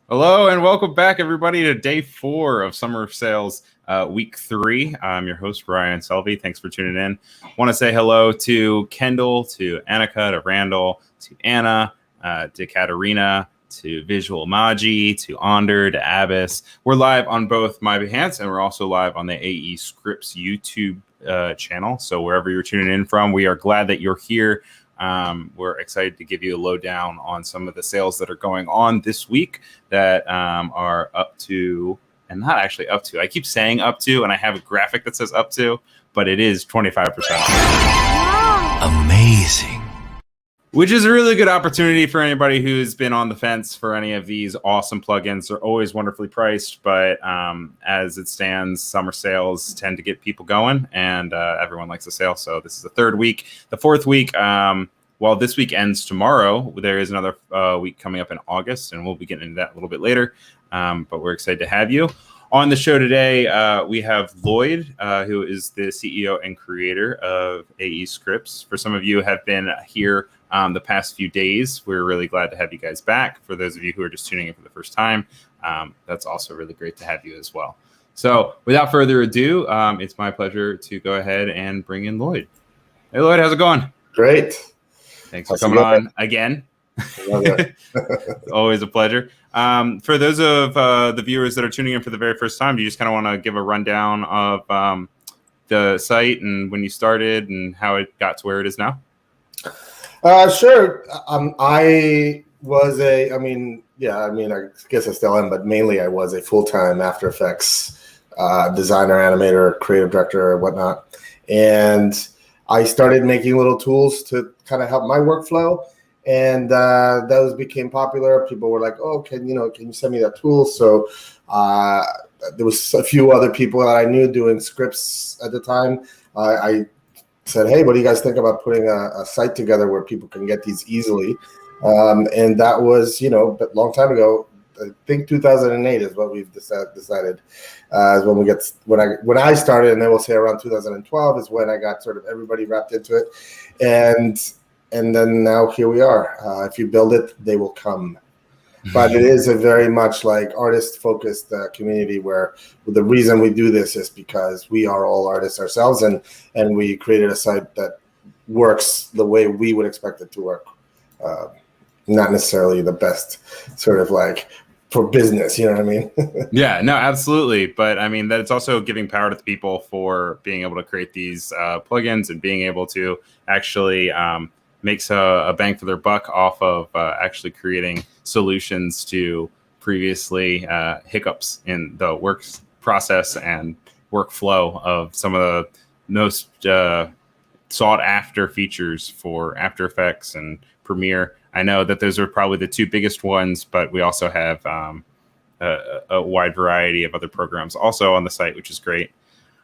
Hello and welcome back, everybody, to day 4 of Summer Sales Week 3. I'm your host, Ryan Selvey. Thanks for tuning in. Want to say hello to Kendall, to Annika, to Randall, to Anna, to Katarina, to Visual Maji, to Onder, to Abbas. We're live on both My Behance and we're also live on the aescripts YouTube channel. So wherever you're tuning in from, we are glad that you're here. We're excited to give you a lowdown on some of the sales that are going on this week that are up to, and not actually up to, I keep saying up to, and I have a graphic that says up to, but it is 25% off. Amazing. Which is a really good opportunity for anybody who's been on the fence for any of these awesome plugins. They're always wonderfully priced, but as it stands, summer sales tend to get people going, and everyone likes a sale. So this is the 3rd week. The 4th week, while this week ends tomorrow, there is another week coming up in August, and we'll be getting into that a little bit later. But we're excited to have you. On the show today, we have Lloyd, who is the CEO and creator of aescripts. For some of you who have been here the past few days, we're really glad to have you guys back. For those of you who are just tuning in for the first time, that's also really great to have you as well. So without further ado, it's my pleasure to go ahead and bring in Lloyd. Hey, Lloyd, how's it going? Great. Thanks for coming on again. Always a pleasure. For those of the viewers that are tuning in for the very first time, do you just kind of want to give a rundown of the site and when you started and how it got to where it is now? Sure. I guess I still am, but mainly I was a full-time After Effects designer, animator, creative director, or whatnot. And I started making little tools to kind of help my workflow. And those became popular. People were like, "Oh, can you send me that tool?" So there was a few other people that I knew doing scripts at the time. I said, "Hey, what do you guys think about putting a site together where people can get these easily?" And that was, a long time ago. I think 2008 is what we've decided is when I started, and then we'll say around 2012 is when I got sort of everybody wrapped into it, and then now here we are. If you build it, they will come. But it is a very much like artist-focused community where the reason we do this is because we are all artists ourselves, and we created a site that works the way we would expect it to work. Not necessarily the best sort of like for business. You know what I mean? Yeah, no, absolutely. But I mean, that it's also giving power to the people for being able to create these plugins and being able to actually makes a bang for their buck off of actually creating solutions to previously hiccups in the work process and workflow of some of the most sought after features for After Effects and Premiere. I know that those are probably the two biggest ones, but we also have a wide variety of other programs also on the site, which is great.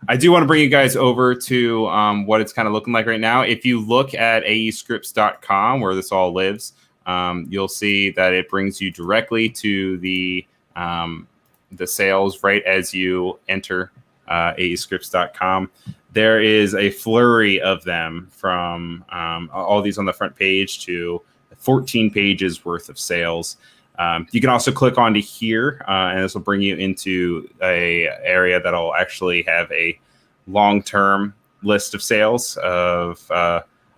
I do want to bring you guys over to what it's kind of looking like right now. If you look at aescripts.com, where this all lives, you'll see that it brings you directly to the sales right as you enter aescripts.com. There is a flurry of them from all these on the front page to 14 pages worth of sales. You can also click onto here, and this will bring you into a area that'll actually have a long-term list of sales of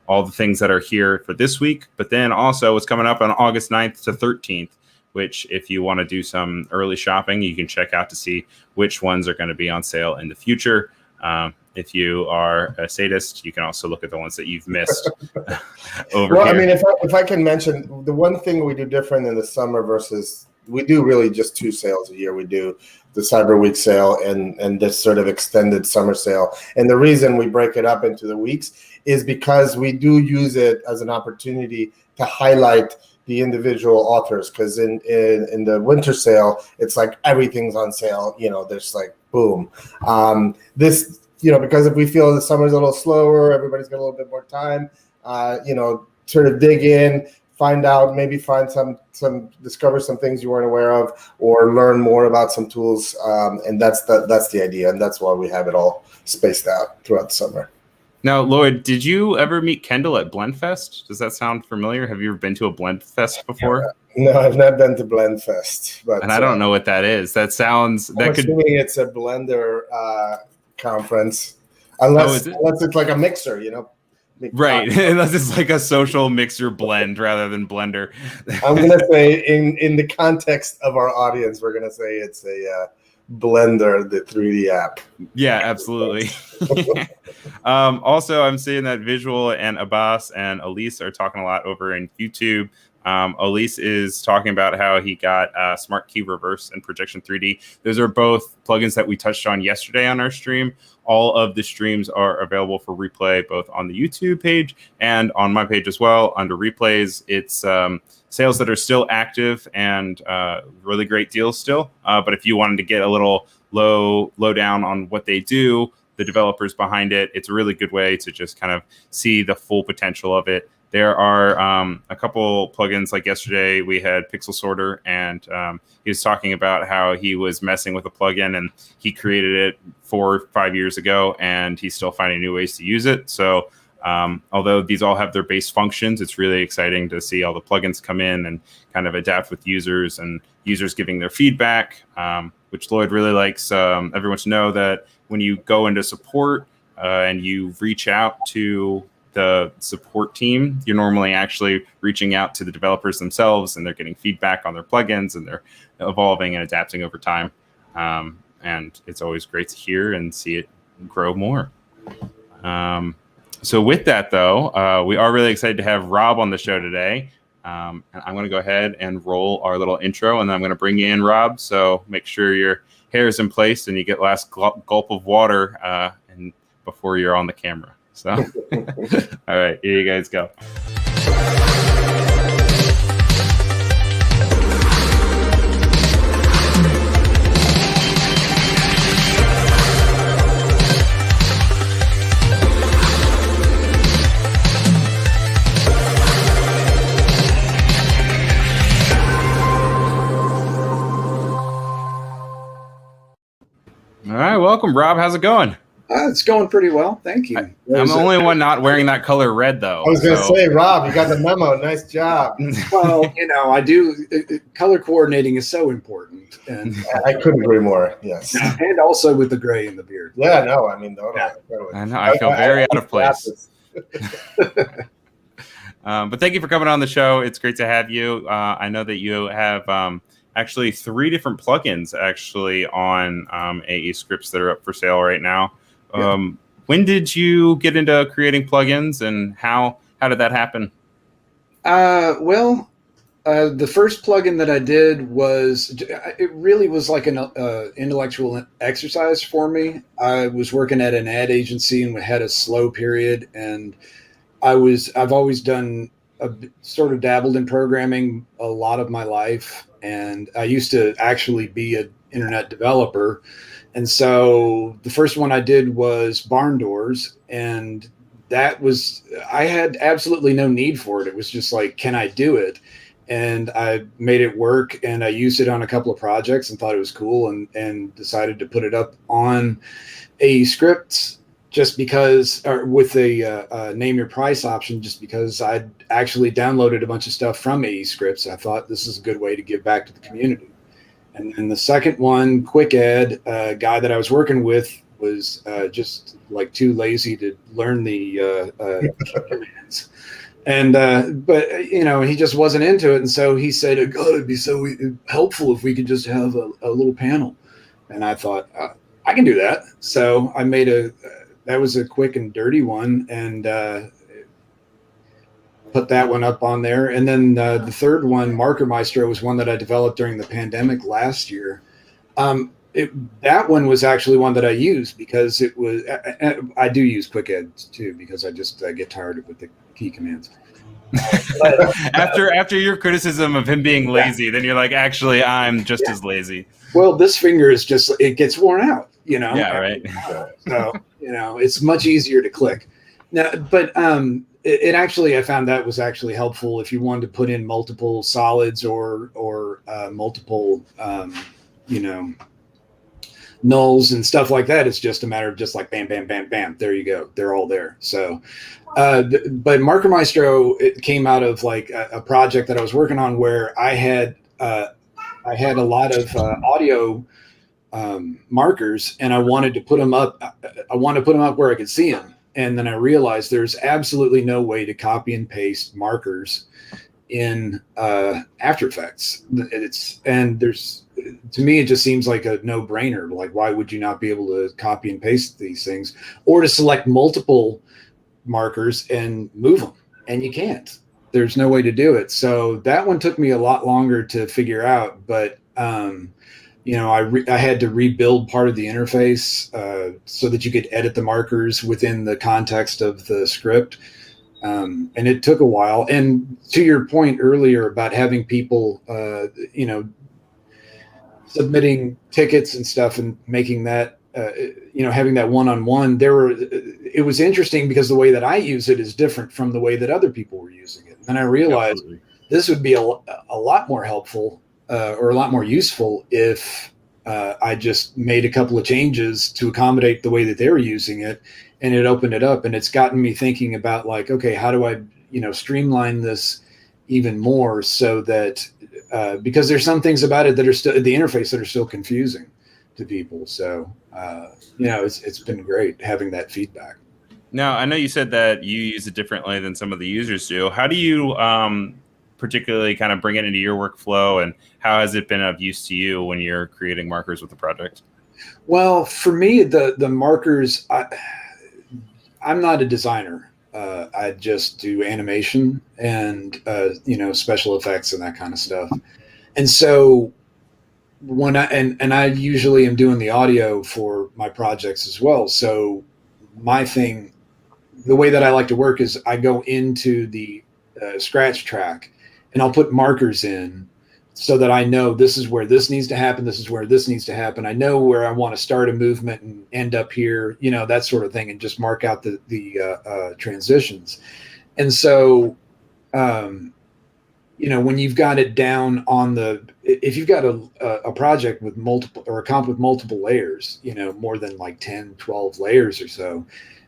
all the things that are here for this week. But then also what's coming up on August 9th to 13th, which if you want to do some early shopping, you can check out to see which ones are going to be on sale in the future. If you are a sadist, you can also look at the ones that you've missed over here. I mean, if I can mention, the one thing we do different in the summer versus, we do really just 2 sales a year. We do the Cyber Week sale and this sort of extended summer sale. And the reason we break it up into the weeks is because we do use it as an opportunity to highlight the individual authors. Because in the winter sale, it's like everything's on sale. You know, there's like, boom. This, you know, because if we feel the summer's a little slower, everybody's got a little bit more time, you know, sort of dig in, find out, maybe find discover some things you weren't aware of, or learn more about some tools. And that's the idea. And that's why we have it all spaced out throughout the summer. Now, Lloyd, did you ever meet Kendall at Blendfest? Does that sound familiar? Have you ever been to a Blendfest before? No, I've not been to Blendfest. But, and I don't know what that is. That sounds... I'm assuming it's a Blender conference. Unless it's like a mixer, you know? Right, unless it's like a social mixer blend rather than Blender. I'm going to say, in the context of our audience, we're going to say it's a Blender, the 3D app. Yeah, absolutely. Also, I'm seeing that Visual and Abbas and Elise are talking a lot over in YouTube. Elise is talking about how he got Smart Key Reverse and Projection 3D. Those are both plugins that we touched on yesterday on our stream. All of the streams are available for replay, both on the YouTube page and on my page as well. Under replays, it's sales that are still active and really great deals still. But if you wanted to get a little low down on what they do, the developers behind it, it's a really good way to just kind of see the full potential of it. There are a couple plugins, like yesterday we had Pixel Sorter, and he was talking about how he was messing with a plugin and he created it 4 or 5 years ago and he's still finding new ways to use it. So although these all have their base functions, it's really exciting to see all the plugins come in and kind of adapt with users and users giving their feedback, which Lloyd really likes everyone to know that when you go into support and you reach out to the support team, you're normally actually reaching out to the developers themselves, and they're getting feedback on their plugins, and they're evolving and adapting over time. And it's always great to hear and see it grow more. So with that, though, we are really excited to have Rob on the show today. And I'm going to go ahead and roll our little intro, and then I'm going to bring you in, Rob. So make sure your hair is in place and you get last gulp of water and before you're on the camera. So, all right, here you guys go. All right, welcome, Rob. How's it going? It's going pretty well, thank you. I'm the only one not wearing that color red, though. I was going to say, Rob, you got the memo. Nice job. Well, you know, I do. Color coordinating is so important, and I couldn't agree more. Yes, and also with the gray in the beard. Yeah, no, I mean, I know. I feel very out of place. But thank you for coming on the show. It's great to have you. I know that you have actually 3 different plugins actually on aescripts that are up for sale right now. When did you get into creating plugins, and how did that happen? Well, the first plugin that I did it really was like an intellectual exercise for me. I was working at an ad agency and we had a slow period, and I've always done sort of dabbled in programming a lot of my life, and I used to actually be an internet developer. And so the first one I did was barn doors, and I had absolutely no need for it. It was just like, can I do it? And I made it work, and I used it on a couple of projects and thought it was cool, and decided to put it up on aescripts just because, or with a name your price option, just because I'd actually downloaded a bunch of stuff from aescripts. I thought this is a good way to give back to the community. And then the second one, Quick Ed, a guy that I was working with was just like too lazy to learn the commands. And but he just wasn't into it, and so he said, "God, it'd be so helpful if we could just have a little panel." And I thought, I can do that. So I made that was a quick and dirty one, and put that one up on there. And then the third one, Marker Maestro, was one that I developed during the pandemic last year. That one was actually one that I used because it was. I do use Quick Ed too because I get tired with the key commands. after your criticism of him being lazy, then you're like, actually, I'm just as lazy. Well, this finger is it gets worn out, Yeah, right. So it's much easier to click now. But it actually, I found that was actually helpful if you wanted to put in multiple solids or multiple nulls and stuff like that. It's just a matter of just like bam, bam, bam, bam. There you go. They're all there. So, but Marker Maestro, it came out of like a project that I was working on where I had a lot of audio markers, and I wanted to put them up. I wanted to put them up where I could see them. And then I realized there's absolutely no way to copy and paste markers in After Effects. To me, it just seems like a no-brainer. Like, why would you not be able to copy and paste these things, or to select multiple markers and move them? And you can't. There's no way to do it. So that one took me a lot longer to figure out. But I had to rebuild part of the interface so that you could edit the markers within the context of the script. And it took a while. And to your point earlier about having people, submitting tickets and stuff and making that, having that one-on-one, it was interesting because the way that I use it is different from the way that other people were using it. And I realized this would be a lot more helpful or a lot more useful if I just made a couple of changes to accommodate the way that they were using it, and it opened it up. And it's gotten me thinking about like, okay, how do I, streamline this even more so that because there's some things about it that are still the interface that are still confusing to people. So, it's been great having that feedback. Now, I know you said that you use it differently than some of the users do. How do you particularly kind of bring it into your workflow, and how has it been of use to you when you're creating markers with the project? Well, for me, the markers, I'm not a designer. I just do animation and, special effects and that kind of stuff. And so when I usually am doing the audio for my projects as well. So my thing, the way that I like to work is I go into the scratch track and I'll put markers in so that I know this is where this needs to happen. This is where this needs to happen. I know where I want to start a movement and end up here, that sort of thing, and just mark out the transitions. And so, when you've got it down on if you've got a project with multiple, or a comp with multiple layers, more than like 10, 12 layers or so,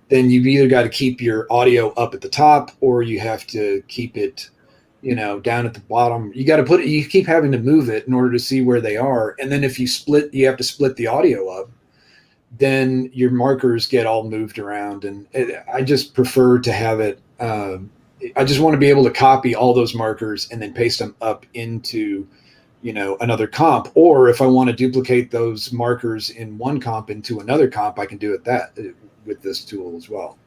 then you've either got to keep your audio up at the top, or you have to keep it down at the bottom. You keep having to move it in order to see where they are. And then if you have to split the audio up, then your markers get all moved around. And I just prefer to have it. I just want to be able to copy all those markers and then paste them up into, another comp, or if I want to duplicate those markers in one comp into another comp, I can do it with this tool as well.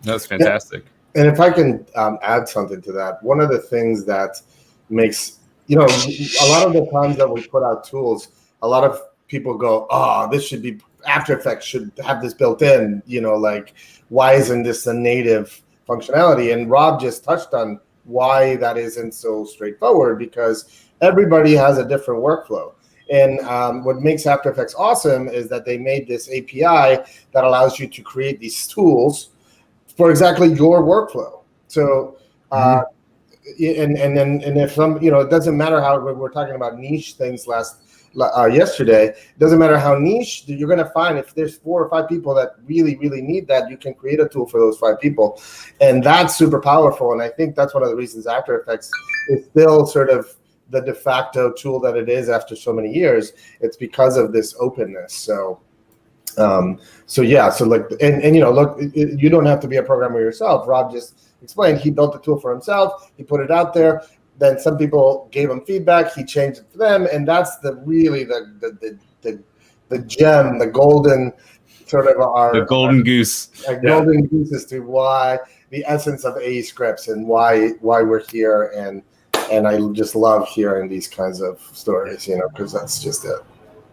That's fantastic. And if I can add something to that, one of the things that makes, a lot of the times that we put out tools, a lot of people go, oh, this should be, After Effects should have this built in, like, why isn't this a native functionality? And Rob just touched on why that isn't so straightforward, because everybody has a different workflow. And what makes After Effects awesome is that they made this API that allows you to create these tools for exactly your workflow. So, and if some, it doesn't matter how we're talking about niche things yesterday. It doesn't matter how niche, you're going to find if there's 4 or 5 people that really, really need that, you can create a tool for those 5 people. And that's super powerful. And I think that's one of the reasons After Effects is still sort of the de facto tool that it is after so many years. It's because of this openness. So look, you don't have to be a programmer yourself. Rob just explained he built the tool for himself. He put it out there. Then some people gave him feedback. He changed it for them, and that's the gem, the golden sort of the golden goose. Golden goose as to why the essence of aescripts and why we're here, and I just love hearing these kinds of stories, because that's just it.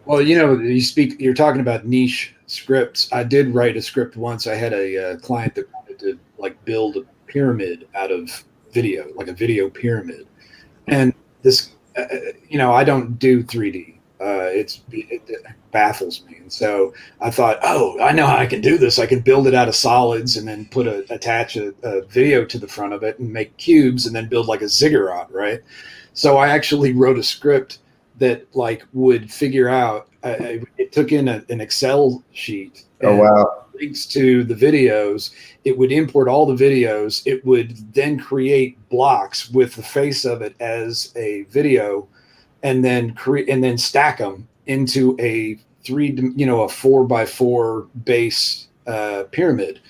Well, you're talking about niche scripts. I did write a script once. I had a client that wanted to build a pyramid out of video, like a video pyramid. And this, I don't do 3D. It baffles me. And so I thought, oh, I know how I can do this. I can build it out of solids and then attach a video to the front of it and make cubes and then build like a ziggurat, right? So I actually wrote a script that would figure out, it took in an Excel sheet. Oh, wow. Links to the videos. It would import all the videos. It would then create blocks with the face of it as a video, and then stack them into a 4x4 base pyramid,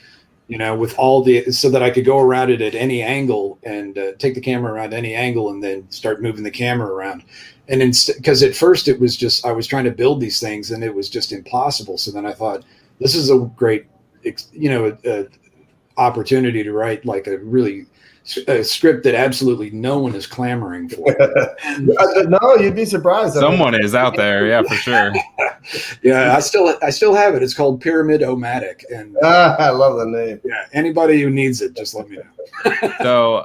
with all so that I could go around it at any angle and take the camera around any angle and then start moving the camera around. And because at first it was just, I was trying to build these things and it was just impossible. So then I thought, this is a great, opportunity to write a script that absolutely no one is clamoring for. No, you'd be surprised. Someone is out there, yeah, for sure. Yeah, I still have it. It's called Pyramid-O-Matic, and I love the name. Yeah, anybody who needs it, just let me know. So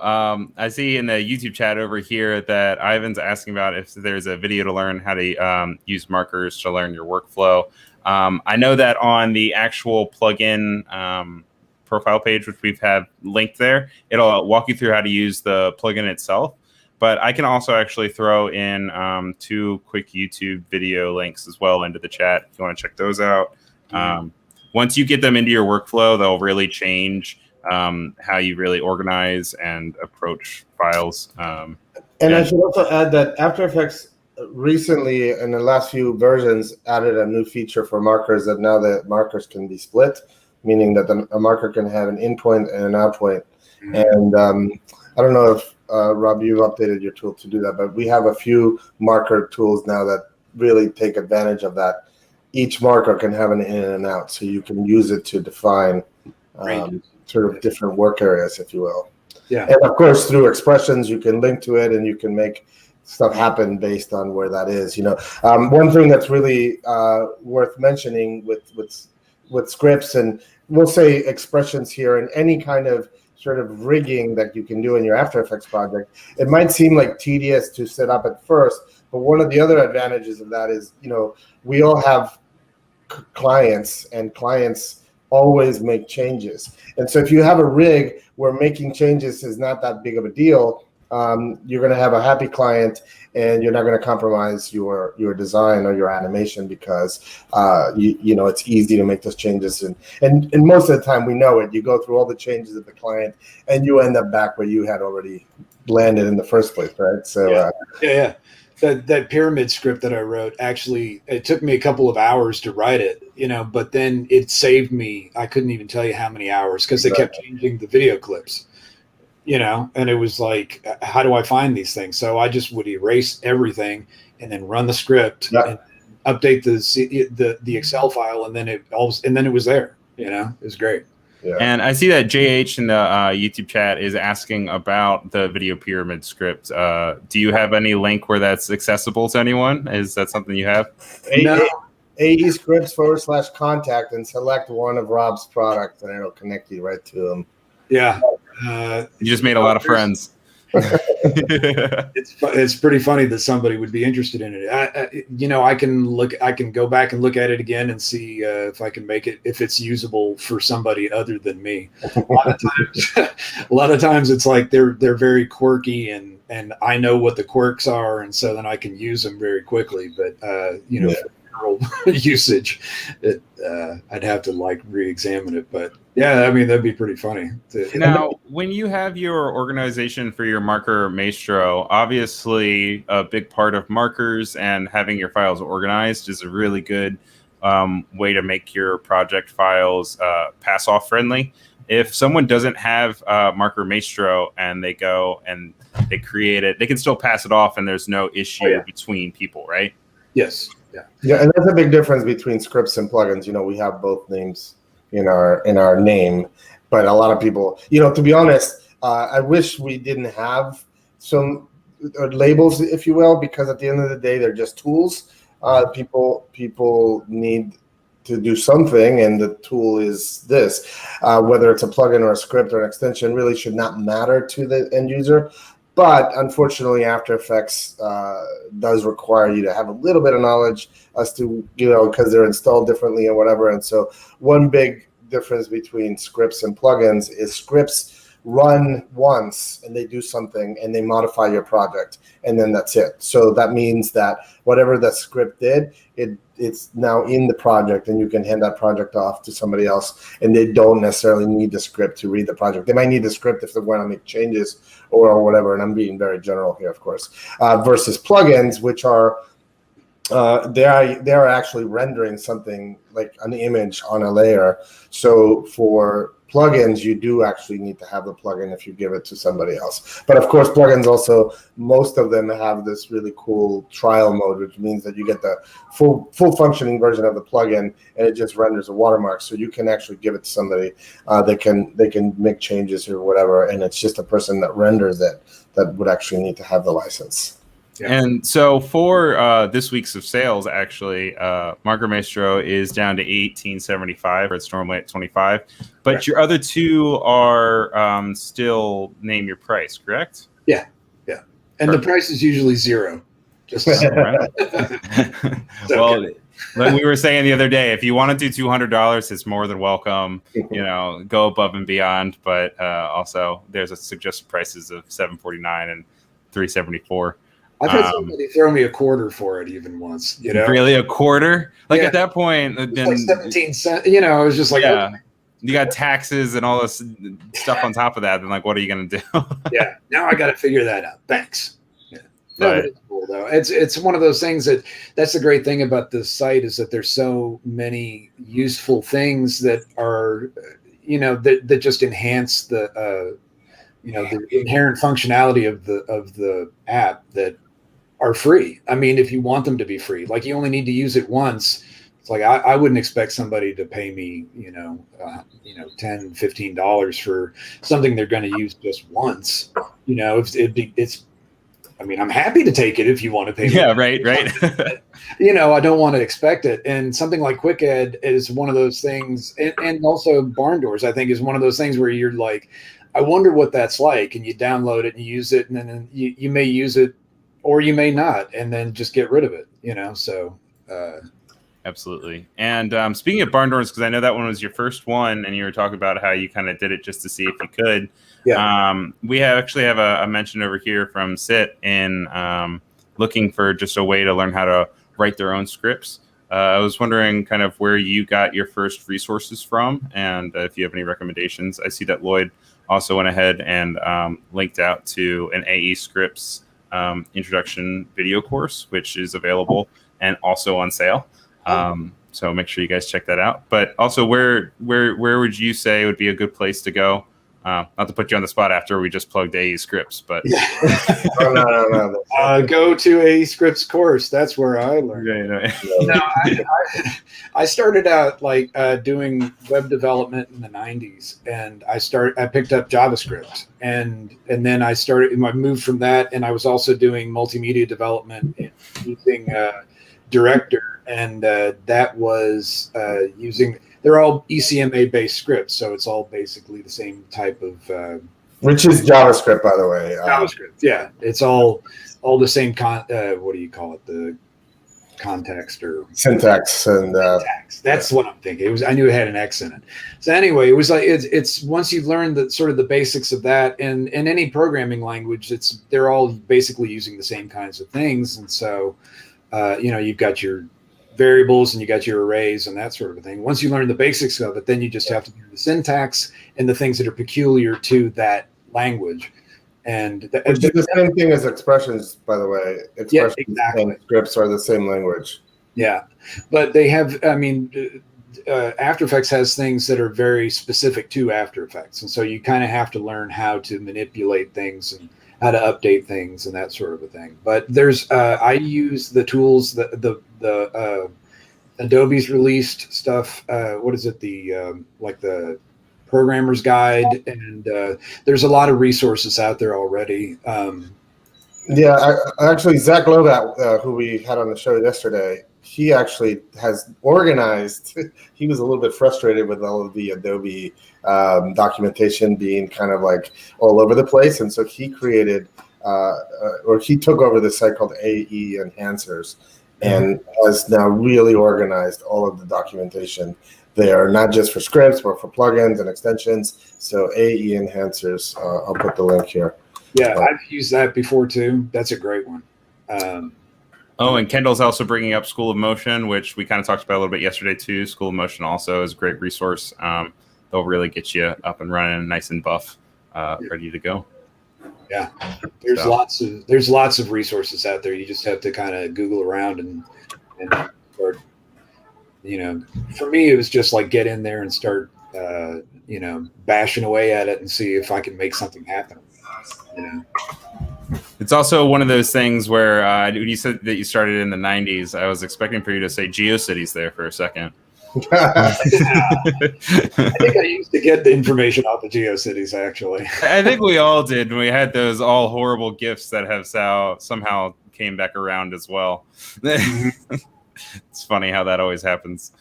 I see in the YouTube chat over here that Ivan's asking about if there's a video to learn how to use markers to learn your workflow. I know that on the actual plugin profile page, which we've had linked there, it'll walk you through how to use the plugin itself. But I can also actually throw in 2 quick YouTube video links as well into the chat if you want to check those out. Once you get them into your workflow, they'll really change how you really organize and approach files. And I should also add that After Effects recently, in the last few versions, added a new feature for markers, that now the markers can be split, meaning that a marker can have an in point and an out point. And I don't know if, Rob, you've updated your tool to do that, but we have a few marker tools now that really take advantage of that. Each marker can have an in and an out, so you can use it to define sort of different work areas, if you will. Yeah. And of course, through expressions, you can link to it and you can make stuff happen based on where that is. One thing that's really worth mentioning with scripts, and we'll say expressions here, and any kind of sort of rigging that you can do in your After Effects project, it might seem like tedious to set up at first, but one of the other advantages of that is, we all have clients, and clients always make changes. And so if you have a rig where making changes is not that big of a deal, you're going to have a happy client, and you're not going to compromise your design or your animation, because it's easy to make those changes. And most of the time we know it. You go through all the changes of the client, and you end up back where you had already landed in the first place, right? So yeah. That pyramid script that I wrote, actually, it took me a couple of hours to write it, but then it saved me, I couldn't even tell you how many hours, because they kept changing the video clips. you know, and it was like, how do I find these things? So I just would erase everything and then run the script and update the Excel file, and then it was there. You know, it was great. Yeah. And I see that JH in the YouTube chat is asking about the video pyramid script. Do you have any link where that's accessible to anyone? Is that something you have? No. aescripts/contact and select one of Rob's products, and it'll connect you right to them. Yeah. You just made a lot of friends. It's pretty funny that somebody would be interested in it. I can go back and look at it again and see if I can make it, if it's usable for somebody other than me. A lot of times it's like they're very quirky, and I know what the quirks are, and so then I can use them very quickly. But for usage, I'd have to like re-examine it. But yeah, I mean, that'd be pretty funny. Now, when you have your organization for your Marker Maestro, obviously a big part of markers and having your files organized is a really good way to make your project files pass-off friendly. If someone doesn't have Marker Maestro and they go and they create it, they can still pass it off and there's no issue between people, right? Yes. Yeah, and that's a big difference between scripts and plugins. You know, we have both names in our name, but a lot of people, to be honest, I wish we didn't have some labels, if you will, because at the end of the day, they're just tools. People need to do something, and the tool is this. Whether it's a plugin or a script or an extension really should not matter to the end user. But unfortunately, After Effects does require you to have a little bit of knowledge as to, because they're installed differently and whatever. And so one big difference between scripts and plugins is scripts run once and they do something and they modify your project, and then that's it. So that means that whatever that script did, it's now in the project, and you can hand that project off to somebody else, and they don't necessarily need the script to read the project. They might need the script if they want to make changes or whatever, and I'm being very general here, of course, versus plugins, which are they are actually rendering something like an image on a layer. So for plugins, you do actually need to have the plugin if you give it to somebody else. But of course, plugins also, most of them have this really cool trial mode, which means that you get the full functioning version of the plugin, and it just renders a watermark. So you can actually give it to somebody. They can make changes or whatever, and it's just a person that renders it that would actually need to have the license. Yeah. And so for this week's of sales, actually, Marker Maestro is down to $18.75, or it's normally at $25. But correct. Your other two are still name your price, correct? Yeah. And perfect. The price is usually $0. Just well, like we were saying the other day, if you want to do $200, it's more than welcome. Go above and beyond. But also, there's a suggested prices of $749 and $374. I've had somebody throw me a quarter for it even once. Really, a quarter? Like at that point, then like 17 cents. I was just like, yeah. Okay. You got taxes and all this stuff on top of that. Then, like, what are you going to do? Yeah. Now I got to figure that out. Thanks. Yeah. No, but it's cool though. It's one of those things that's the great thing about this site, is that there's so many useful things that are, that just enhance the the inherent functionality of the app that are free. I mean, if you want them to be free, like you only need to use it once. It's like, I wouldn't expect somebody to pay me, $10, $15 for something they're going to use just once. I'm happy to take it if you want to pay me. Yeah, right. But, I don't want to expect it. And something like Quick Ed is one of those things, and also Barn Doors, I think, is one of those things where you're like, I wonder what that's like, and you download it and you use it, and then you may use it or you may not, and then just get rid of it, so. Absolutely. And speaking of Barn Doors, because I know that one was your first one, and you were talking about how you kind of did it just to see if you could. Yeah. We actually have a mention over here from Sit in looking for just a way to learn how to write their own scripts. I was wondering kind of where you got your first resources from, and if you have any recommendations. I see that Lloyd also went ahead and linked out to an aescripts introduction video course, which is available and also on sale. So make sure you guys check that out. But also, where would you say would be a good place to go Not to put you on the spot after we just plugged aescripts, but Oh, no. Go to aescripts course. That's where I learned. No, I started out like doing web development in the 90s, and I picked up JavaScript, and then I moved from that, and I was also doing multimedia development using Director, and that was using. They're all ECMA based scripts, so it's all basically the same type of. Which is JavaScript, by the way. JavaScript, yeah, it's all the same. What do you call it? The context or syntax and syntax. That's what I'm thinking. I knew it had an X in it. So anyway, it was like it's once you've learned the sort of the basics of that, and in any programming language, they're all basically using the same kinds of things, and so you've got your variables and you got your arrays and that sort of thing. Once you learn the basics of it, then you just have to learn the syntax and the things that are peculiar to that language. And which is the same thing as expressions, by the way. Expressions and scripts are the same language. Yeah, but they have. I mean, After Effects has things that are very specific to After Effects, and so you kind of have to learn how to manipulate things and how to update things and that sort of a thing. But there's I use the tools the Adobe's released stuff. What is it? Like the Programmer's Guide, and there's a lot of resources out there already. Actually, Zach Lobat, who we had on the show yesterday, he actually has organized. He was a little bit frustrated with all of the Adobe documentation being kind of like all over the place, and so he created, or he took over this site called AE Enhancers, and has now really organized all of the documentation. They are not just for scripts, but for plugins and extensions. So AE Enhancers, I'll put the link here. Yeah, I've used that before too. That's a great one. And Kendall's also bringing up School of Motion, which we kind of talked about a little bit yesterday too. School of Motion also is a great resource. They'll really get you up and running, nice and buff, ready to go. Yeah, there's lots of resources out there. You just have to kind of Google around and start. For me, it was just like get in there and start, bashing away at it and see if I can make something happen. It's also one of those things where when you said that you started in the 90s, I was expecting for you to say GeoCities there for a second. I think I used to get the information off of GeoCities, actually. I think we all did. We had those all horrible gifts that have somehow came back around as well. It's funny how that always happens.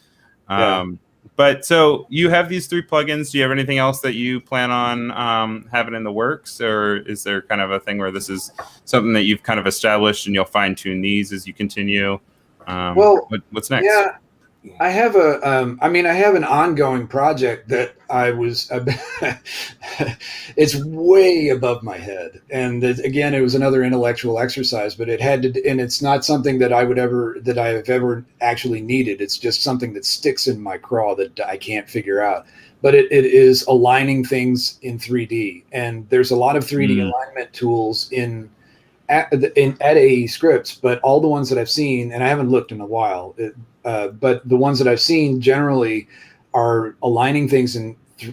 But so you have these 3 plugins. Do you have anything else that you plan on having in the works? Or is there kind of a thing where this is something that you've kind of established and you'll fine tune these as you continue? What's next? Yeah, I have I have an ongoing project that it's way above my head. And again, it was another intellectual exercise, but and it's not something that I have ever actually needed. It's just something that sticks in my craw that I can't figure out. But it is aligning things in 3D. And there's a lot of 3D alignment tools at aescripts, but all the ones that I've seen, and I haven't looked in a while, but the ones that I've seen generally are aligning things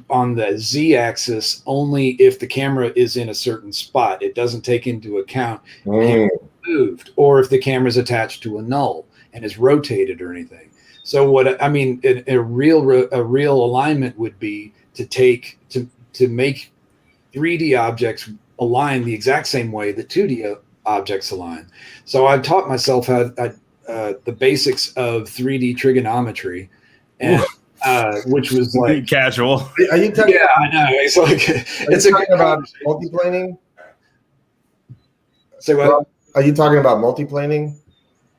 on the Z-axis only if the camera is in a certain spot. It doesn't take into account moved, or if the camera is attached to a null and is rotated or anything. So a real alignment would be to make 3D objects align the exact same way that 2D objects align. So I've taught myself how the basics of 3D trigonometry, and which was like casual. Are you talking? Yeah, I know. It's like it's about multiplaning. Say what? Are you talking about multiplaning?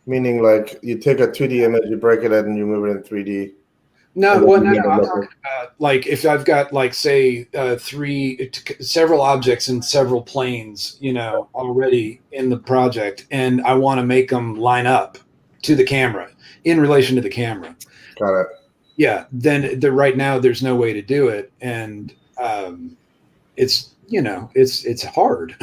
Meaning like you take a 2D image, you break it in, and you move it in 3D. No, I'm talking about like if I've got like say several objects in several planes, already in the project, and I want to make them line up to the camera in relation to the camera. Got it. Yeah. Then right now there's no way to do it, and it's hard.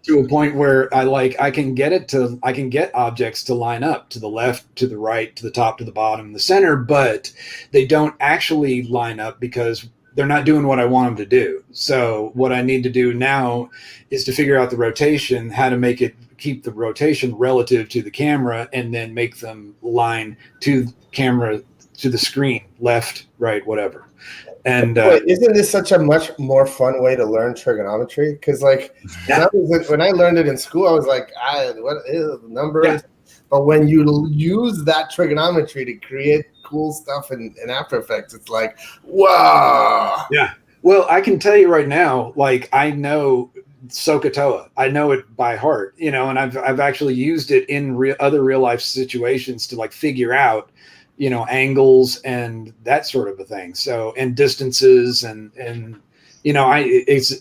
To a point where I can get objects to line up to the left, to the right, to the top, to the bottom, the center, but they don't actually line up because they're not doing what I want them to do. So what I need to do now is to figure out the rotation, how to make it keep the rotation relative to the camera, and then make them line to camera, to the screen, left, right, whatever. And wait, isn't this such a much more fun way to learn trigonometry? Because like when I learned it in school, I was like, what is the numbers? Yeah. But when you use that trigonometry to create cool stuff in After Effects, it's like, wow. Yeah. Well, I can tell you right now, like I know SOHCAHTOA. I know it by heart, you know, and I've actually used it in other real life situations to like figure out, you know, angles and that sort of a thing. So, and distances and, you know,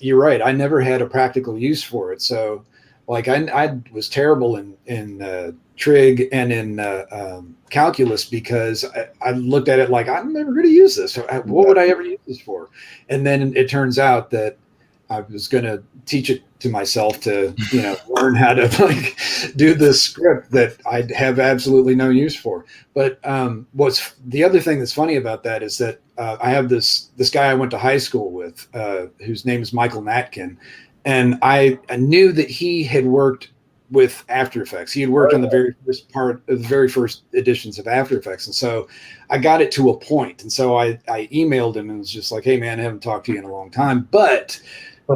you're right. I never had a practical use for it. So like I was terrible in trig and in calculus because I looked at it like, I'm never going to use this. What would I ever use this for? And then it turns out that I was going to teach it to myself to, you know, learn how to like do this script that I have absolutely no use for. But what's the other thing that's funny about that is that I have this guy I went to high school with, whose name is Michael Natkin, and I knew that he had worked with After Effects. He had worked on the very first part of the very first editions of After Effects, and so I got it to a point. And so I emailed him and was just like, "Hey, man, I haven't talked to you in a long time, but."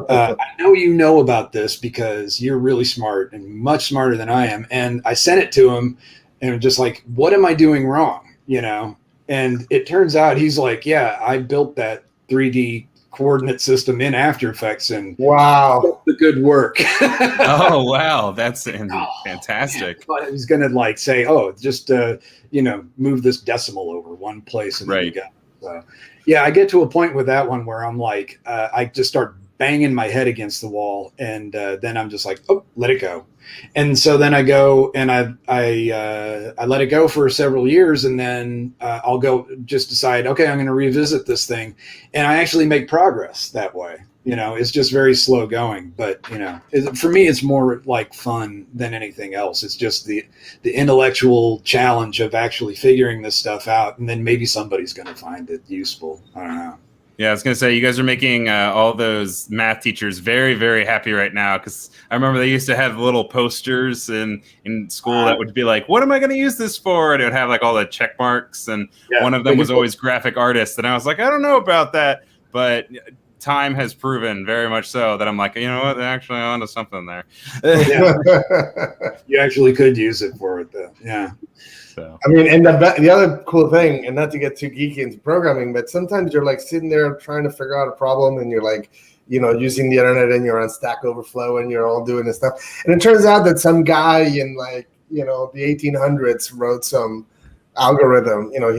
I know you know about this because you're really smart and much smarter than I am. And I sent it to him and just like, what am I doing wrong? You know? And it turns out he's like, yeah, I built that 3D coordinate system in After Effects and wow, the good work. Oh, wow. That's fantastic. But he's going to like say, oh, just, you know, move this decimal over one place. And right. Then you got it. So, yeah, I get to a point with that one where I'm like, I just start banging my head against the wall, and then I'm just like, oh, let it go. And so then I go and I let it go for several years, and then I'll go just decide, okay, I'm going to revisit this thing, and I actually make progress that way. You know, it's just very slow going, but you know, for me, it's more like fun than anything else. It's just the intellectual challenge of actually figuring this stuff out, and then maybe somebody's going to find it useful. I don't know. Yeah, I was going to say, you guys are making all those math teachers very, very happy right now, because I remember they used to have little posters in school that would be like, what am I going to use this for? And it would have like all the check marks, and one of them was always graphic artist. And I was like, I don't know about that, but time has proven very much so that I'm like, you know what, they're actually onto something there. You actually could use it for it, though. Yeah. So. I mean, and the other cool thing, and not to get too geeky into programming, but sometimes you're like sitting there trying to figure out a problem, and you're like, you know, using the internet, and you're on Stack Overflow, and you're all doing this stuff, and it turns out that some guy in like, you know, the 1800s wrote some algorithm. You know,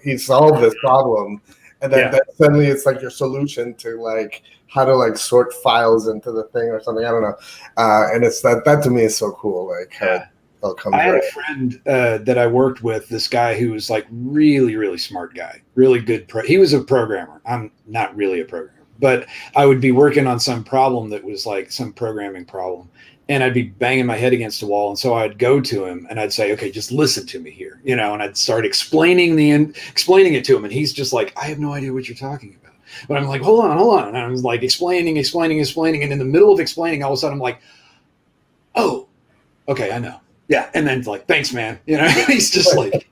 he solved this problem, and then suddenly it's like your solution to like how to like sort files into the thing or something. I don't know, and it's that to me is so cool. Like. I had a friend that I worked with, this guy who was like really, really smart guy, really good. He was a programmer. I'm not really a programmer, but I would be working on some problem that was like some programming problem, and I'd be banging my head against the wall. And so I'd go to him and I'd say, okay, just listen to me here, you know, and I'd start explaining it to him. And he's just like, I have no idea what you're talking about. But I'm like, hold on. And I was like explaining. And in the middle of explaining, all of a sudden I'm like, oh, okay, I know. Yeah, and then like, thanks, man. You know, he's just like,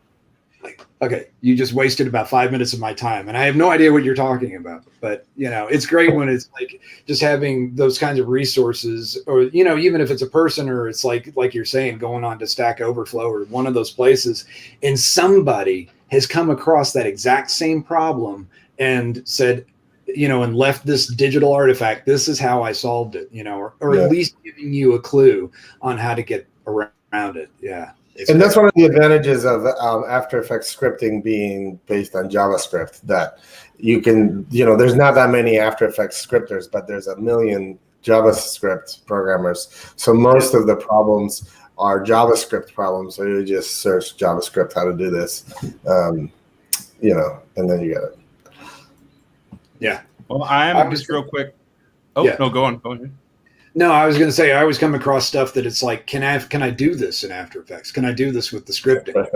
okay, you just wasted about 5 minutes of my time, and I have no idea what you're talking about. But you know, it's great when it's like just having those kinds of resources, or you know, even if it's a person, or it's like you're saying, going on to Stack Overflow or one of those places, and somebody has come across that exact same problem and said, you know, and left this digital artifact. This is how I solved it. You know, or at least giving you a clue on how to get around it. Yeah. And that's one of the advantages of After Effects scripting being based on JavaScript, that you can, you know, there's not that many After Effects scripters, but there's a million JavaScript programmers. So most of the problems are JavaScript problems. So you just search JavaScript, how to do this, you know, and then you get it. Yeah. Well, I'm just real quick. Oh, no, go on. Go ahead. No, I was going to say, I always come across stuff that it's like, can I do this in After Effects? Can I do this with the scripting?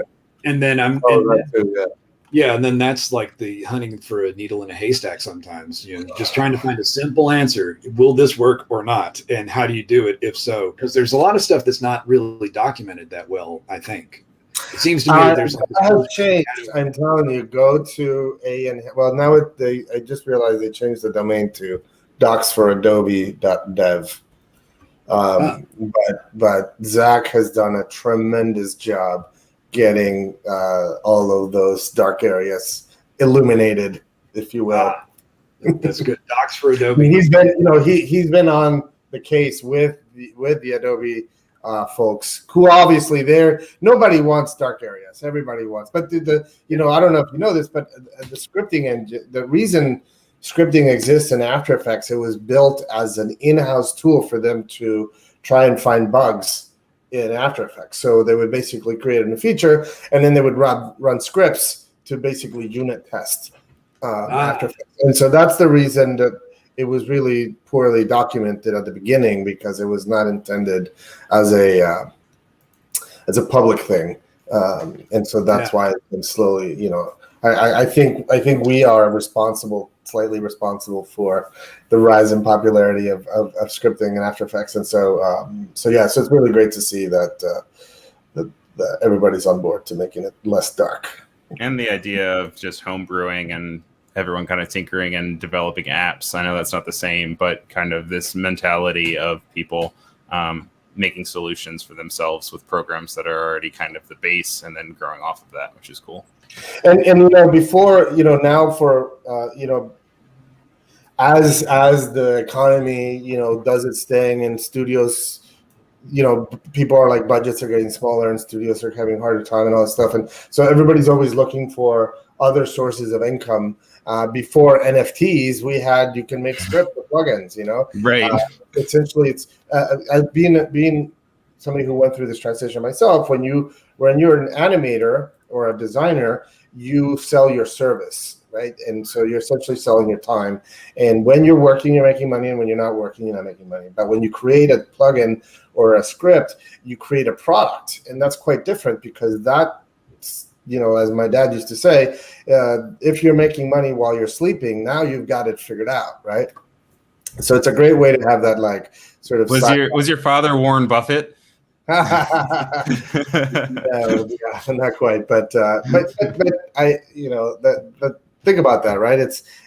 And then Yeah, and then that's like the hunting for a needle in a haystack sometimes, just trying to find a simple answer. Will this work or not? And how do you do it if so? Because there's a lot of stuff that's not really documented that well, I think. It seems to me that there's like that has changed. I'm telling you, go to now I just realized they changed the domain to docs4adobe.dev. But Zach has done a tremendous job getting all of those dark areas illuminated, if you will. That's good. Docs for Adobe. He's been on the case with the Adobe folks, who obviously nobody wants dark areas. Everybody wants, but I don't know if you know this, but the scripting engine, the reason scripting exists in After Effects, it was built as an in-house tool for them to try and find bugs in After Effects. So they would basically create a new feature, and then they would run scripts to basically unit test After Effects. And so that's the reason that it was really poorly documented at the beginning, because it was not intended as a public thing. And so that's why it's been slowly, I think we are slightly responsible for the rise in popularity of scripting and After Effects. And so it's really great to see that everybody's on board to making it less dark. And the idea of just homebrewing and everyone kind of tinkering and developing apps. I know that's not the same, but kind of this mentality of people making solutions for themselves with programs that are already kind of the base, and then growing off of that, which is cool. And before, now for as the economy does its thing, and studios, people are like, budgets are getting smaller and studios are having a harder time and all that stuff, and so everybody's always looking for other sources of income. Before NFTs, you can make script or plugins, Right. Essentially, it's being somebody who went through this transition myself. When you're an animator or a designer, you sell your service, right? And so you're essentially selling your time. And when you're working, you're making money, and when you're not working, you're not making money. But when you create a plugin or a script, you create a product, and that's quite different, because that, as my dad used to say, if you're making money while you're sleeping, now you've got it figured out, right? So it's a gret way to have that, like, sort of. Was your father Warren Buffett? Yeah, not quite, but I, think about that, right?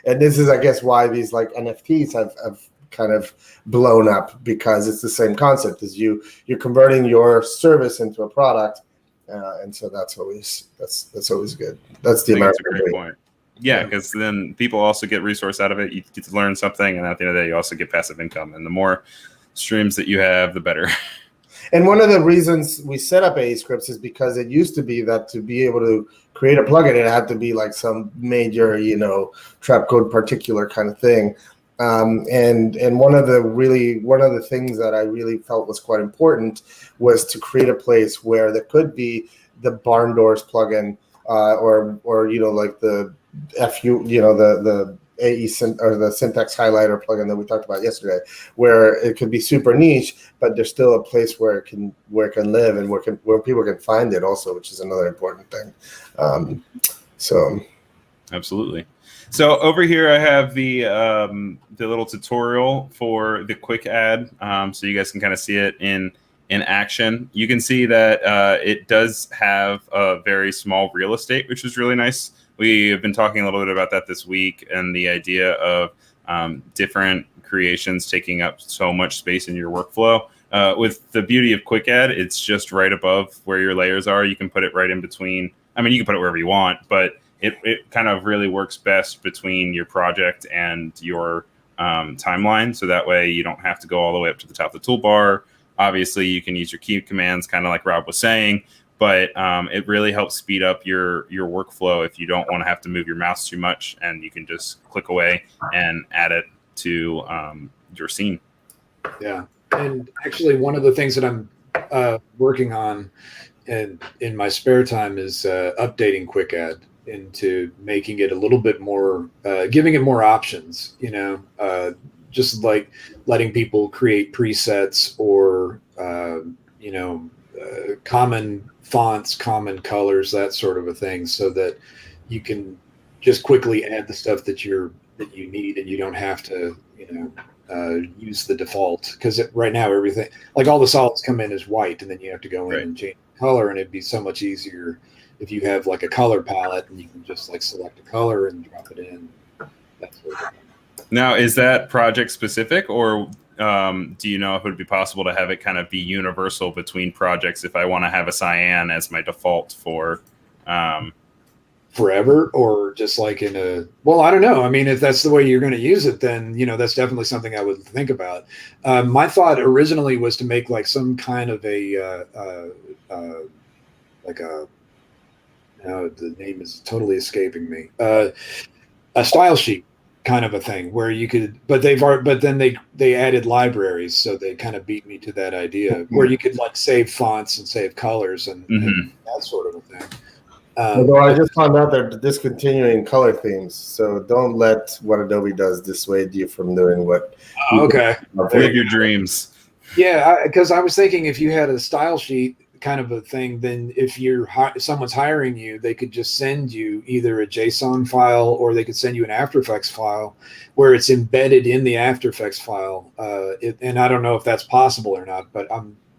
And this is, I guess, why these like NFTs have kind of blown up, because it's the same concept as you're converting your service into a product. And so that's always good. That's the American That's a great point. Yeah, because then people also get resource out of it. You get to learn something, and at the end of the day, you also get passive income. And the more streams that you have, the better. And one of the reasons we set up aescripts is because it used to be that to be able to create a plugin, it had to be like some major, trap code particular kind of thing. And one of the things that I really felt was quite important was to create a place where there could be the barn doors plugin, or like the FU, the AE or the syntax highlighter plugin that we talked about yesterday, where it could be super niche, but there's still a place where it can live, and where people can find it also, which is another important thing. Absolutely. So over here, I have the little tutorial for the quick add, so you guys can kind of see it in action. You can see that it does have a very small real estate, which is really nice. We have been talking a little bit about that this week, and the idea of different creations taking up so much space in your workflow. With the beauty of quick add, it's just right above where your layers are. You can put it right in between. I mean, you can put it wherever you want, but it kind of really works best between your project and your timeline. So that way you don't have to go all the way up to the top of the toolbar. Obviously, you can use your key commands, kind of like Rob was saying, but it really helps speed up your workflow if you don't want to have to move your mouse too much, and you can just click away and add it to your scene. Yeah. And actually, one of the things that I'm working on in my spare time is updating quick add into making it a little bit more, giving it more options, just like letting people create presets or, common fonts, common colors, that sort of a thing, so that you can just quickly add the stuff that you need, and you don't have to, use the default, because right now everything, like all the solids come in as white, and then you have to go in and change the color, and it'd be so much easier if you have like a color palette and you can just like select a color and drop it in. That sort of thing. Now, is that project specific, or do you know if it would be possible to have it kind of be universal between projects if I want to have a cyan as my default for forever, or just like in a, well, I don't know. I mean, if that's the way you're going to use it, then, that's definitely something I would think about. My thought originally was to make like some kind of the name is totally escaping me. A style sheet kind of a thing where you could, but then they added libraries, so they kind of beat me to that idea where you could like save fonts and save colors and that sort of a thing. Although I just found out they're discontinuing color themes, so don't let what Adobe does dissuade you from doing what. Okay, live your dreams. Yeah, because I was thinking if you had a style sheet kind of a thing, then if someone's hiring you, they could just send you either a JSON file or they could send you an After Effects file where it's embedded in the After Effects file. And I don't know if that's possible or not, but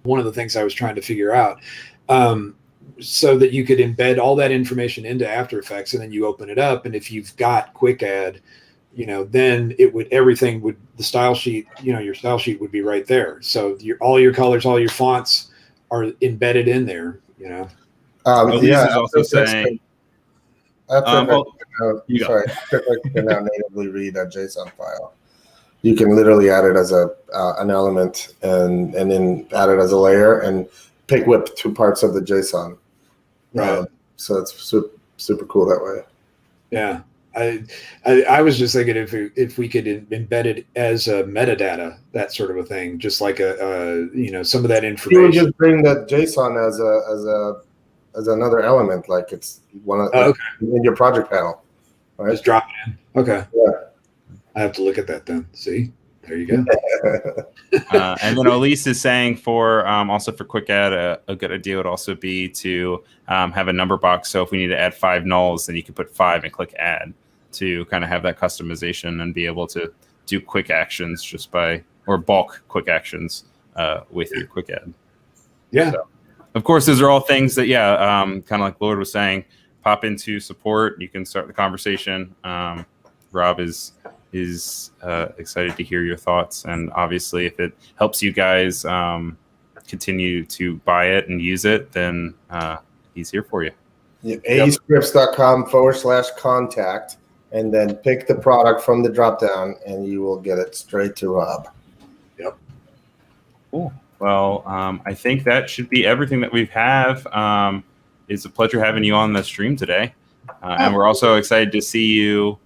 one of the things I was trying to figure out. So that you could embed all that information into After Effects, and then you open it up, and if you've got Quick Add, then the style sheet, your style sheet would be right there. So all your colors, all your fonts are embedded in there. Elise is also saying. After Effects can now natively read a JSON file. You can literally add it as an element and then add it as a layer and pick whip two parts of the JSON. Right. So it's super cool that way. Yeah. I was just thinking if we could embed it as a metadata, that sort of a thing, just like some of that information. You would just bring that JSON as another element, like it's in your project panel. Right? Just drop it in. Okay. Yeah. I have to look at that then. See, there you go. And then Elise is saying also for Quick Add, a good idea would also be to have a number box. So if we need to add 5 nulls, then you can put 5 and click Add to kind of have that customization and be able to do quick actions or bulk quick actions with your Quick Add. Yeah. So, of course, those are all things that, kind of like Lord was saying, pop into support. You can start the conversation. Rob is excited to hear your thoughts, and obviously if it helps you guys continue to buy it and use it, then he's here for you. Yeah, aescripts.com/contact, and then pick the product from the drop down and you will get it straight to Rob. Yep. Cool. Well, I think that should be everything that we have. It's a pleasure having you on the stream today, and we're also excited to see you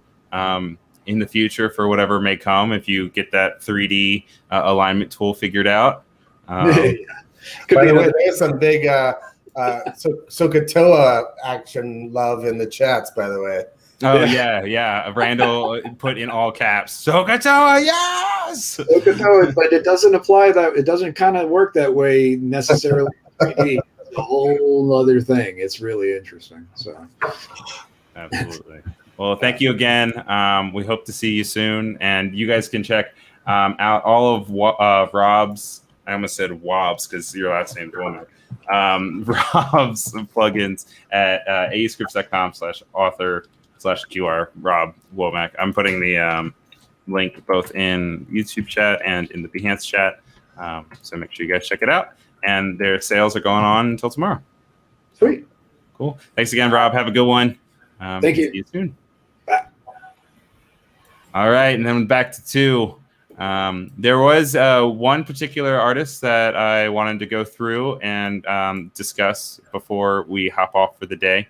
in the future for whatever may come, if you get that 3D alignment tool figured out. By the way, there's some big Sokotoa action love in the chats, by the way. Oh, yeah. Randall put in all caps, Sokotoa, yes! Sokotoa, but it doesn't apply it doesn't kind of work that way necessarily. It's a whole other thing. It's really interesting. So, absolutely. Well, thank you again. We hope to see you soon. And you guys can check out all of Rob's, I almost said Wobb's because your last name's Womack, Rob's plugins at aescripts.com/author/QR, Rob Womack. I'm putting the link both in YouTube chat and in the Behance chat. So make sure you guys check it out. And their sales are going on until tomorrow. Sweet. Cool. Thanks again, Rob. Have a good one. Thank you. See you soon. Bye. All right, and then back to 2. There was one particular artist that I wanted to go through and discuss before we hop off for the day.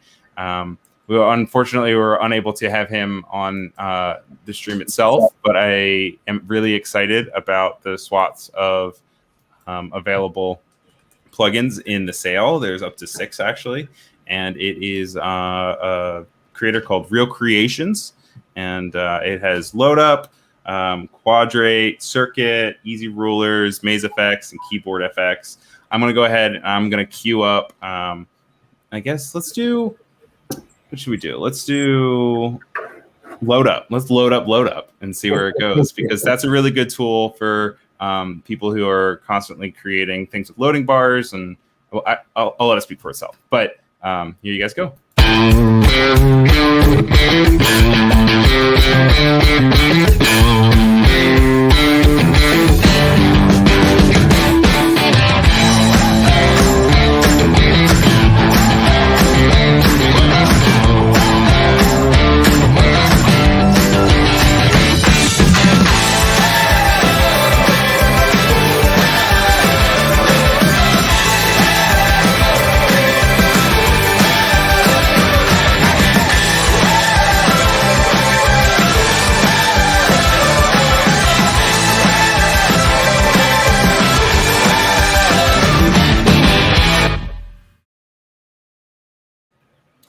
Unfortunately, we were unable to have him on the stream itself, but I am really excited about the swaths of available plugins in the sale. There's up to 6 actually, and it is a creator called Real Creations, and it has Load Up, Quadrate, Circuit, Easy Rulers, Maze Effects, and Keyboard FX. I'm going to go ahead and I'm going to queue up. I guess let's do what should we do? Let's do load up. Let's load up and see where it goes, because that's a really good tool for people who are constantly creating things with loading bars. And well, I'll let it speak for itself. But here you guys go.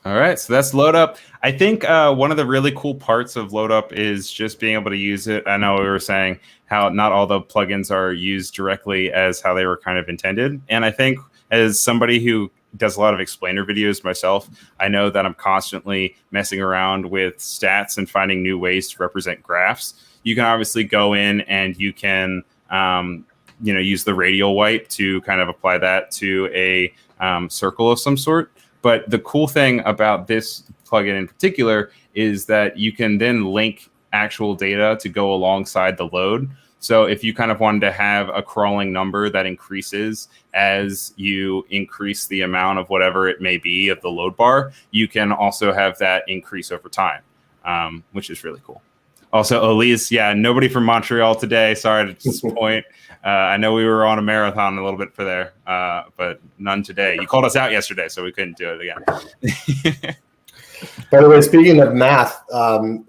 All right, so that's load up. I think one of the really cool parts of load up is just being able to use it. I know we were saying how not all the plugins are used directly as how they were kind of intended. And I think as somebody who does a lot of explainer videos myself, I know that I'm constantly messing around with stats and finding new ways to represent graphs. You can obviously go in and you can use the radial wipe to kind of apply that to a circle of some sort. But the cool thing about this plugin in particular is that you can then link actual data to go alongside the load. So if you kind of wanted to have a crawling number that increases as you increase the amount of whatever it may be of the load bar, you can also have that increase over time, which is really cool. Also, Elise, nobody from Montreal today. Sorry to disappoint. I know we were on a marathon a little bit for there, but none today. You called us out yesterday, so we couldn't do it again. By the way, speaking of math,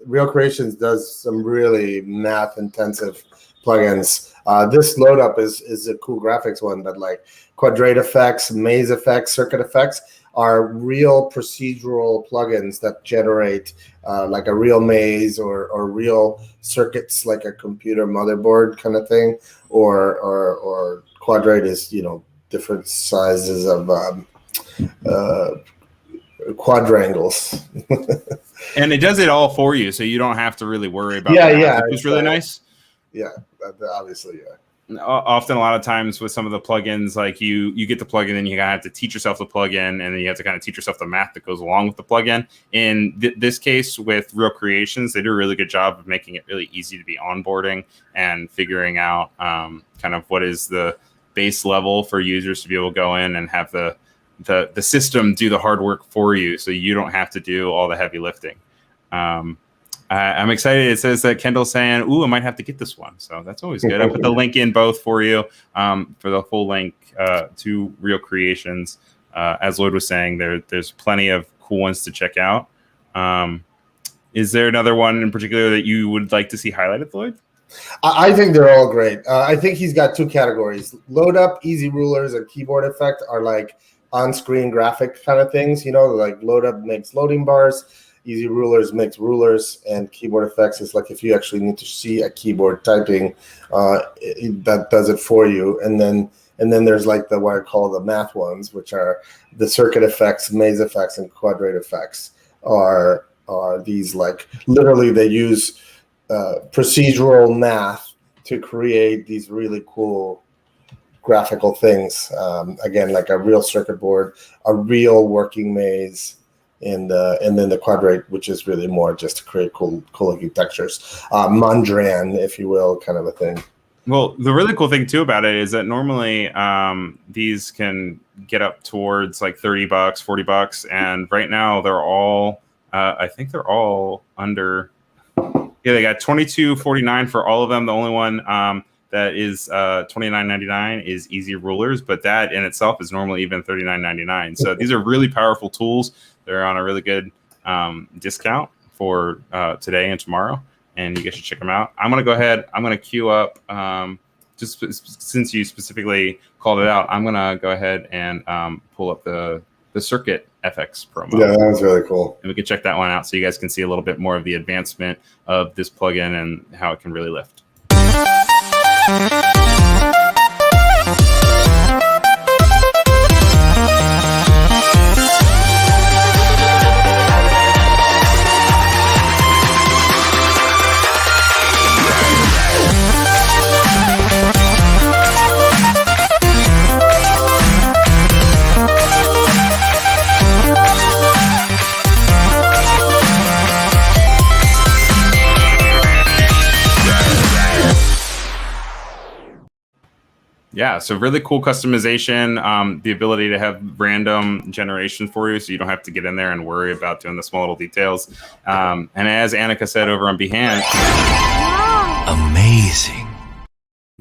Real Creations does some really math-intensive plugins. This load up is a cool graphics one, but like quadrate effects, maze effects, circuit effects are real procedural plugins that generate like a real maze or real circuits, like a computer motherboard kind of thing, or quadrate is different sizes of quadrangles. And it does it all for you, so you don't have to really worry about that. Which is really nice. Yeah, obviously, yeah. Often, a lot of times with some of the plugins, like you get the plugin and you gotta have to teach yourself the plugin, and then you have to kind of teach yourself the math that goes along with the plugin. In this case, with Real Creations, they do a really good job of making it really easy to be onboarding and figuring out kind of what is the base level for users to be able to go in and have the system do the hard work for you, so you don't have to do all the heavy lifting. I'm excited. It says that Kendall's saying, "Ooh, I might have to get this one." So that's always good. I put the link in both for you for the full link to Real Creations. As Lloyd was saying, there's plenty of cool ones to check out. Is there another one in particular that you would like to see highlighted, Lloyd? I think they're all great. I think he's got two categories. Load up, easy rulers, and keyboard effect are like on-screen graphic kind of things. Like load up makes loading bars. Easy rulers makes rulers, and keyboard effects is like if you actually need to see a keyboard typing, that does it for you. And then there's like what I call the math ones, which are the circuit effects, maze effects, and quadrate effects. Are these like literally they use procedural math to create these really cool graphical things. Again, like a real circuit board, a real working maze. And then the quadrate, which is really more just to create cool looking textures, Mondrian, if you will, kind of a thing. Well, the really cool thing too about it is that normally these can get up towards like $30, $40, and right now they're all, I think they're all under. Yeah, they got $22.49 for all of them. The only one that is $29.99 is Easy Rulers, but that in itself is normally even $39.99. So these are really powerful tools. They're on a really good discount for today and tomorrow, and you guys should check them out. I'm going to go ahead. I'm going to queue up, just since you specifically called it out, I'm going to go ahead and pull up the Circuit FX promo. Yeah, that was really cool. And we can check that one out so you guys can see a little bit more of the advancement of this plugin and how it can really lift. Yeah, so really cool customization, the ability to have random generation for you, so you don't have to get in there and worry about doing the small little details. And as Annika said over on Behance, amazing,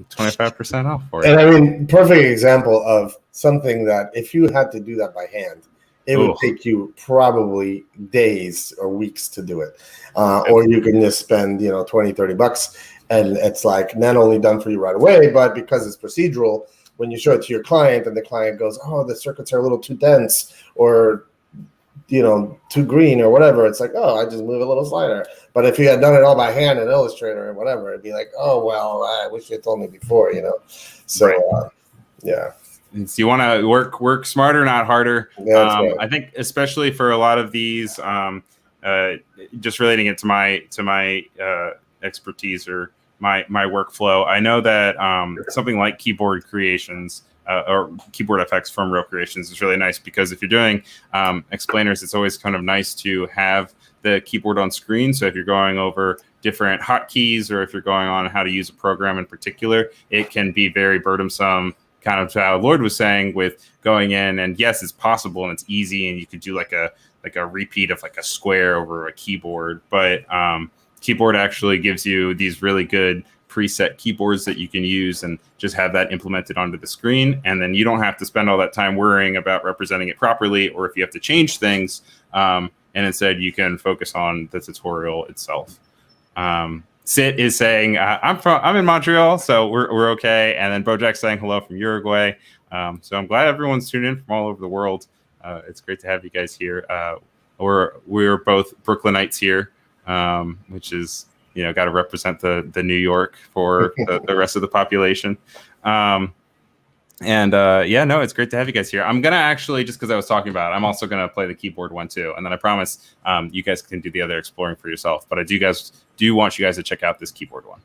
25% off for you. And I mean, perfect example of something that if you had to do that by hand, it would take you probably days or weeks to do it. Or you can just spend, 20, 30 bucks. And it's like not only done for you right away, but because it's procedural, when you show it to your client and the client goes, oh, the circuits are a little too dense or, too green or whatever, it's like, oh, I just move a little slider. But if you had done it all by hand in Illustrator or whatever, it'd be like, oh, well, I wish you had told me before, So, yeah. So you want to work smarter, not harder. Yeah, that's right. I think especially for a lot of these, just relating it to my expertise or my workflow, I know that something like keyboard creations or keyboard effects from Real Creations is really nice, because if you're doing explainers, it's always kind of nice to have the keyboard on screen. So if you're going over different hotkeys or if you're going on how to use a program in particular, it can be very burdensome, kind of how Lloyd was saying, with going in, and yes, it's possible and it's easy, and you could do like a repeat of like a square over a keyboard, but keyboard actually gives you these really good preset keyboards that you can use and just have that implemented onto the screen. And then you don't have to spend all that time worrying about representing it properly, or if you have to change things. And instead you can focus on the tutorial itself. Sit is saying, I'm in Montreal, so we're okay. And then Bojack's saying hello from Uruguay. So I'm glad everyone's tuned in from all over the world. It's great to have you guys here. We're both Brooklynites here, which is, got to represent the New York for the rest of the population. It's great to have you guys here. I'm going to actually, just because I was talking about it, I'm also going to play the keyboard one too. And then I promise you guys can do the other exploring for yourself. But I do want you guys to check out this keyboard one.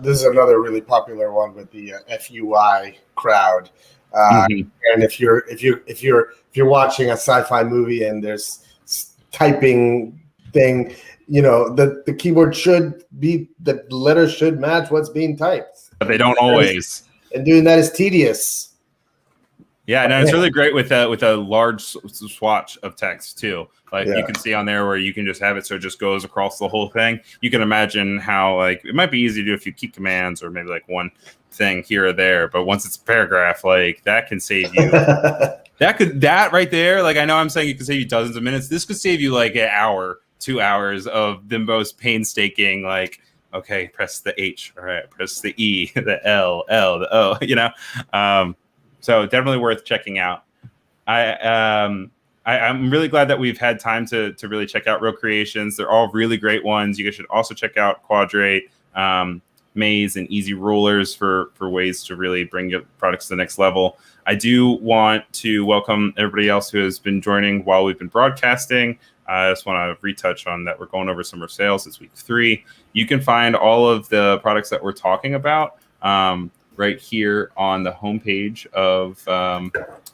This is another really popular one with the FUI crowd. And if you're watching a sci-fi movie and there's typing thing, the keyboard the letters should match what's being typed. But they don't always. And doing that is tedious. Yeah, no, it's really great with a large swatch of text too. You can see on there where you can just have it so it just goes across the whole thing. You can imagine how it might be easy to do a few key commands or maybe one thing here or there, but once it's a paragraph, that can save you. that right there. I know I'm saying it could save you dozens of minutes. This could save you an hour, 2 hours of the most painstaking. Okay, press the H. All right, press the E, the L, the O. So definitely worth checking out. I'm really glad that we've had time to really check out Real Creations. They're all really great ones. You guys should also check out Quadrate, Maze, and Easy Rulers for ways to really bring your products to the next level. I do want to welcome everybody else who has been joining while we've been broadcasting. I just want to retouch on that. We're going over summer sales. It's week 3. You can find all of the products that we're talking about right here on the homepage of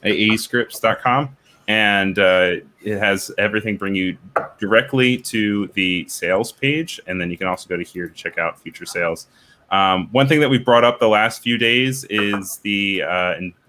aescripts.com. And it has everything bring you directly to the sales page. And then you can also go to here to check out future sales. One thing that we brought up the last few days is the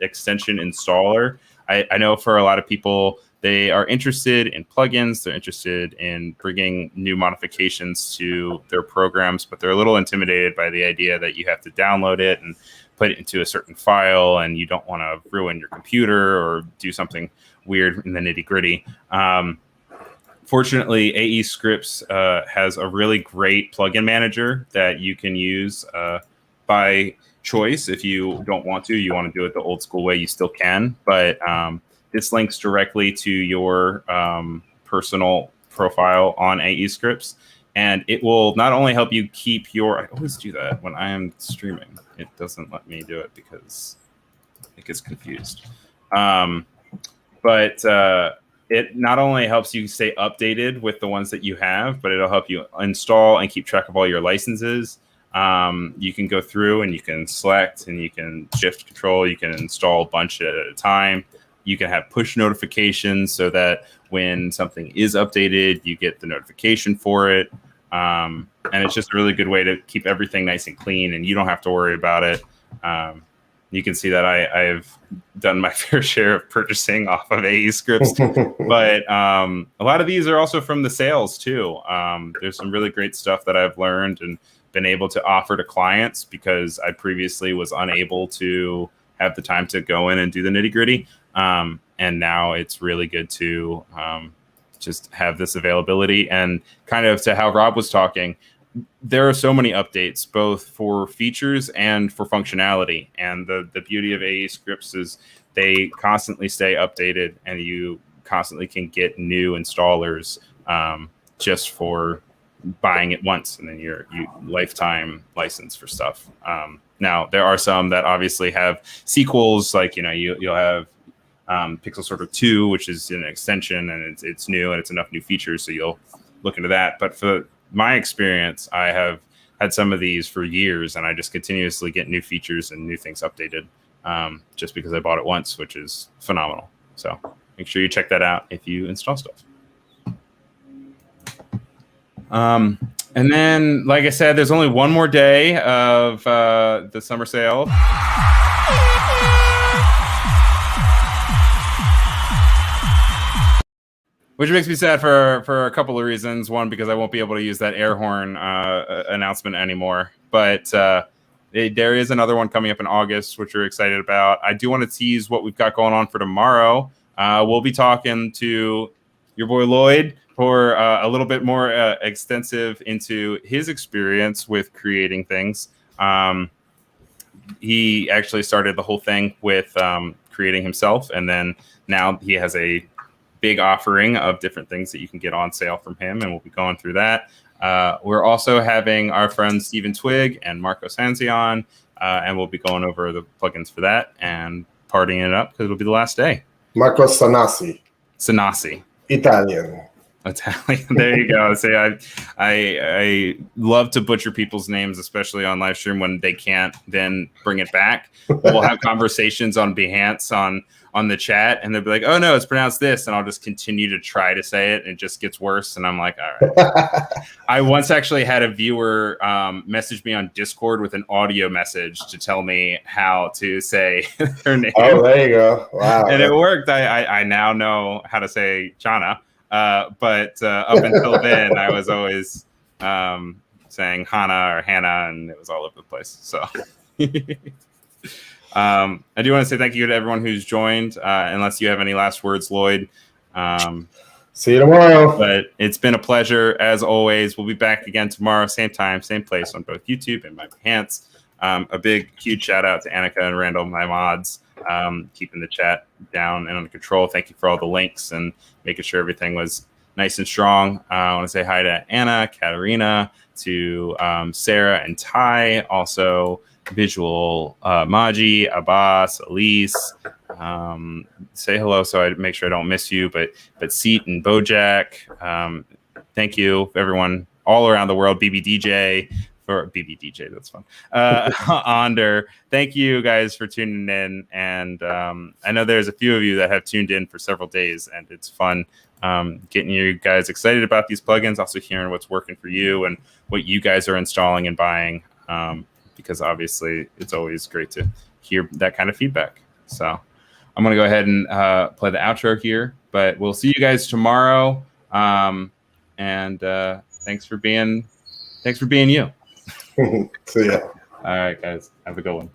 extension installer. I know for a lot of people, they are interested in plugins. They're interested in bringing new modifications to their programs, but they're a little intimidated by the idea that you have to download it and put it into a certain file, and you don't want to ruin your computer or do something weird in the nitty gritty. Fortunately, aescripts has a really great plugin manager that you can use by choice. If you don't want to, you want to do it the old school way, you still can. But this links directly to your personal profile on aescripts, and it will not only help you keep your. I always do that when I am streaming. It doesn't let me do it because it gets confused. But it not only helps you stay updated with the ones that you have, but it'll help you install and keep track of all your licenses. You can go through and you can select and you can shift control. You can install a bunch at a time. You can have push notifications so that when something is updated, you get the notification for it. And it's just a really good way to keep everything nice and clean, and you don't have to worry about it. You can see that I've done my fair share of purchasing off of aescripts, but a lot of these are also from the sales too. There's some really great stuff that I've learned and been able to offer to clients because I previously was unable to have the time to go in and do the nitty gritty. And now it's really good to just have this availability. And kind of to how Rob was talking, there are so many updates, both for features and for functionality. And the beauty of aescripts is they constantly stay updated, and you constantly can get new installers just for buying it once, and then you lifetime license for stuff. Now, there are some that obviously have sequels, like you'll have Pixel Sorter 2, which is an extension, and it's new and it's enough new features, so you'll look into that. But for my experience, I have had some of these for years, and I just continuously get new features and new things updated just because I bought it once, which is phenomenal. So make sure you check that out if you install stuff. And then, like I said, there's only one more day of the summer sale. Which makes me sad for a couple of reasons. One, because I won't be able to use that air horn announcement anymore. But there is another one coming up in August, which we're excited about. I do want to tease what we've got going on for tomorrow. We'll be talking to your boy Lloyd for a little bit more extensive into his experience with creating things. He actually started the whole thing with creating himself, and then now he has a big offering of different things that you can get on sale from him, and we'll be going through that. We're also having our friends Stephen Twig and Marco Sanzi on, and we'll be going over the plugins for that and partying it up because it'll be the last day. Marco Sanasi. Sanasi. Italian. There you go. See, I love to butcher people's names, especially on live stream when they can't then bring it back. We'll have conversations on Behance on the chat, and they'll be like, "Oh no, it's pronounced this," and I'll just continue to try to say it, and it just gets worse. And I'm like, all right. I once actually had a viewer message me on Discord with an audio message to tell me how to say her name. Oh, there you go. Wow. And it worked. I now know how to say Chana. But up until then, I was always saying Hana or Hannah, and it was all over the place. So I do want to say thank you to everyone who's joined. Unless you have any last words, Lloyd. See you tomorrow. But it's been a pleasure, as always. We'll be back again tomorrow, same time, same place on both YouTube and my Behance. A big, huge shout out to Annika and Randall, my mods, keeping the chat down and under control. Thank you for all the links and making sure everything was nice and strong. I want to say hi to Anna, Katarina, to Sarah and Ty, also Visual, Maji, Abbas, Elise. Say hello so I make sure I don't miss you, but Seat and Bojack. Thank you, everyone all around the world. BBDJ. For BBDJ, that's fun. Onder, thank you guys for tuning in. And I know there's a few of you that have tuned in for several days, and it's fun getting you guys excited about these plugins, also hearing what's working for you and what you guys are installing and buying, because obviously it's always great to hear that kind of feedback. So I'm going to go ahead and play the outro here, but we'll see you guys tomorrow. And thanks for being you. See ya. All right, guys. Have a good one.